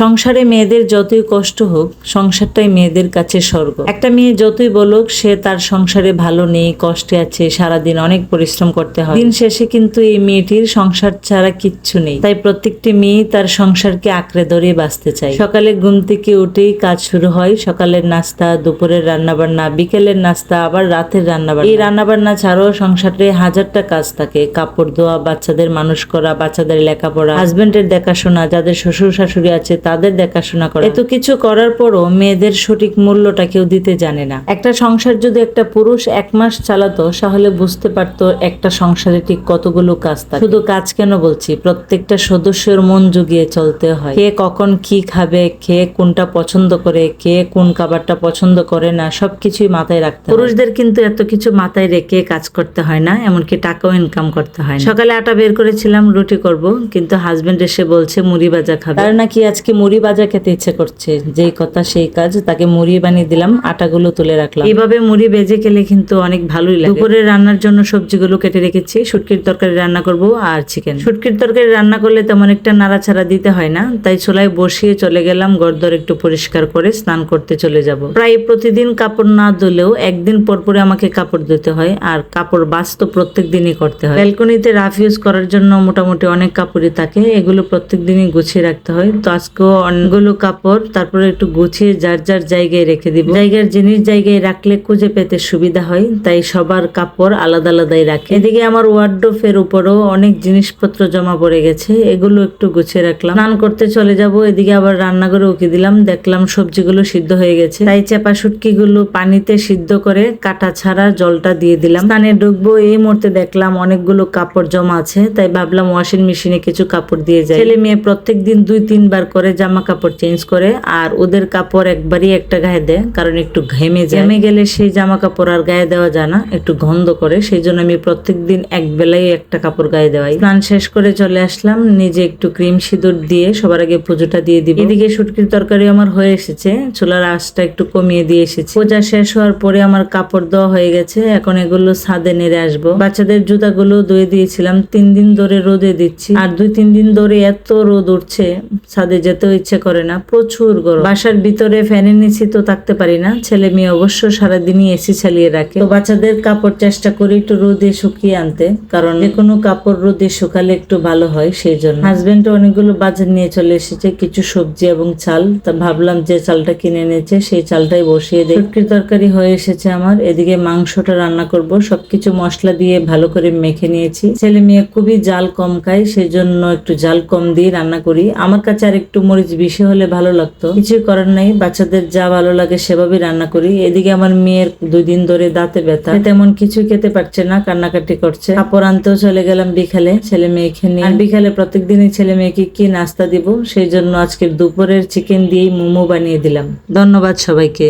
সংসারে মেয়েদের যতই কষ্ট হোক, সংসারটাই মেয়েদের কাছে স্বর্গ। একটা মেয়ে যতই বলুক সে তার সংসারে ভালো নেই, কষ্টে আছে, সারাদিন অনেক পরিশ্রম করতে হয়, দিন শেষে কিন্তু এই মেয়েটির সংসার ছাড়া কিচ্ছু নেই। তাই প্রত্যেকটি মেয়ে তার সংসারকে আঁকড়ে ধরে বাঁচতে চায়। সকালে ঘুম থেকে উঠেই কাজ শুরু হয়। সকালের নাস্তা, দুপুরের রান্নাবান্না, বিকেলের নাস্তা, আবার রাতের রান্নাবান্না। এই রান্নাবান্না ছাড়াও সংসারে হাজারটা কাজ থাকে। কাপড় ধোয়া, বাচ্চাদের মানুষ করা, বাচ্চাদের লেখাপড়া, হাজবেন্ডের দেখাশোনা, যাদের শ্বশুর শাশুড়ি আছে তাদের দেখাশোনা করা। এত কিছু করার পরও মেয়েদের সঠিক মূল্যটা কেউ দিতে জানে না। একটা সংসার যদি একটা পুরুষ 1 মাস চালাতো তাহলে বুঝতে পারতো একটা সংসারে ঠিক কতগুলো কাজ থাকে। শুধু কাজ কেন বলছি, প্রত্যেকটা সদস্যের মন জুগিয়ে চলতে হয়। কে কখন কি খাবে, কে কোনটা পছন্দ করে, কে কোন খাবারটা পছন্দ করে না, সবকিছুই মাথায় রাখতে হয়। পুরুষদের কিন্তু এত কিছু মাথায় রেখে কাজ করতে হয় না, এমনকি টাকাও ইনকাম করতে হয় না। সকালে আটা বের করেছিলাম রুটি করব, কিন্তু হাজবেন্ড এসে বলছে মুড়ি ভাজা খাবে। তার নাকি আজকে মুড়ি ভাজা খেতে ইচ্ছে করছে। যেই কথা সেই কাজ, তাকে মুড়ি বানিয়ে দিলাম, আটাগুলো তুলে রাখলাম। এইভাবে মুড়ি ভেজে খেলে কিন্তু অনেক ভালোই লাগে। দুপুরে রান্নার জন্য সবজিগুলো কেটে রেখেছি। শুটকির তরকারি রান্না করব আর চিকেন। শুটকির তরকারি রান্না করলে তেমন একটা নাড়াচাড়া দিতে হয় না, তাই চুলায় বসিয়ে চলে গেলাম ঘরদোর একটু পরিষ্কার করে স্নান করতে চলে যাব। প্রায় প্রতিদিন কাপড় না ধুলেও একদিন পর পরে আমাকে কাপড় ধুতে হয়, আর কাপড় বাস তো প্রত্যেক দিনই করতে হয়। ব্যালকনিতে রাফ ইউজ করার জন্য মোটামুটি অনেক কাপড়ই থাকে, এগুলো প্রত্যেক দিনই গুছিয়ে রাখতে হয়। তো আজকেও অনেকগুলো কাপড় তারপরে একটু গুছিয়ে যার যার জায়গায় রেখে দিব। জায়গার জিনিস জায়গায় রাখলে খুঁজে পেতে সুবিধা হয়, তাই সবার কাপড় আলাদা আলাদাই রাখে। এদিকে আমার ওয়ার্ডরোবের উপরেও অনেক জিনিসপত্র জমা পড়ে গেছে, এগুলো একটু গুছিয়ে রাখলাম। স্নান করতে চলে যাব। এদিকে আবার রান্নাঘরে উকি দিলাম, দেখলাম সবজিগুলো সিদ্ধ হয়ে গেছে, তাই চাপা শুটকিগুলো পানিতে সিদ্ধ করে কাটা ছাড়া জলটা দিয়ে দিলাম। স্নানে ঢুকবো এই মুহূর্তে দেখলাম অনেকগুলো কাপড় জমা আছে, তাই ভাবলাম ওয়াশিং মেশিনে কিছু কাপড় দিয়ে যাই। ছেলে মেয়ে প্রত্যেক দিন 2-3 বার করে জামা কাপড় চেঞ্জ করে, আর ওদের কাপড় একবারই একটা গায়ে দেয়, কারণ একটু ঘেমে যায়। ঘেমে গেলে সেই জামা কাপড় আর গায়ে দেওয়া যায় না, একটু গন্ধ করে। সেই জন্য আমি প্রত্যেক দিন এক বেলায় একটা কাপড় গায়ে দেওয়াই। স্নান শেষ করে চলে আসলাম, নিজে একটু ক্রিম সিঁদুর দিয়ে সবার আগে পুজোটা দিয়ে দিব। এদিকে শুটকির তরকারি আমার হয়ে এসেছে, চুলার আঁচটা একটু কমিয়ে দিয়ে এসেছি। পূজা শেষ হওয়ার পরে আমার কাপড় দেওয়া হয়ে গেছে, এখন এগুলো ছাদে নেড়ে আসবো। বাচ্চাদের জুতাগুলো ধুয়ে দিয়েছিলাম, 3 দিন ধরে রোদে দিচ্ছি, আর 2-3 দিন ধরে এত রোদ উঠছে ছাদে যেতেও ইচ্ছে করে না, প্রচুর গরম। বাসার ভিতরে ফ্যানের নিচে তো থাকতে পারি না, ছেলে মেয়ে অবশ্য সারাদিনই এসি চালিয়ে রাখে। তো বাচ্চাদের কাপড় চেষ্টা করি একটু রোদে শুকিয়ে আনতে, কারণ যে কোনো কাপড় রোদে শুকালে একটু ভালো হয়। সেই জন্য হাজবেন্ড অনেকগুলো বাজার নিয়ে চলে এসেছে, কিছু সবজি এবং চাল। তা ভাবলাম যে চালটা কিনে এনেছে সেই চালটাই বসিয়ে দিই। শুটকির তরকারি হয়ে এসেছে আমার। এদিকে মাংসটা রান্না করব, সবকিছু মশলা দিয়ে ভালো করে মেখে নিয়েছি। ছেলে মেয়ে খুবই জাল কম খায়, সেই জন্য একটু জাল কম দিয়ে রান্না করি। আমার কাছে আর একটু মরিচ বেশি হলে ভালো লাগতো, কিছু করার নাই, বাচ্চাদের যা ভালো লাগে সেভাবে রান্না করি। এদিকে আমার মেয়ের 2 দিন ধরে দাঁতে ব্যথা, তেমন কিছু খেতে পারছে না, কান্নাকাটি করছে। কাপড় আনতেও চলে গেলাম বিকালে ছেলে মেয়েকে নিয়ে। আর বিকালে প্রত্যেক দিনই ছেলে মেয়েকে কি নাস্তা দিব, সেই জন্য আজকের দুপুরের চিকেন দিয়েই মোমো বানিয়ে দিলাম। ধন্যবাদ সবাইকে।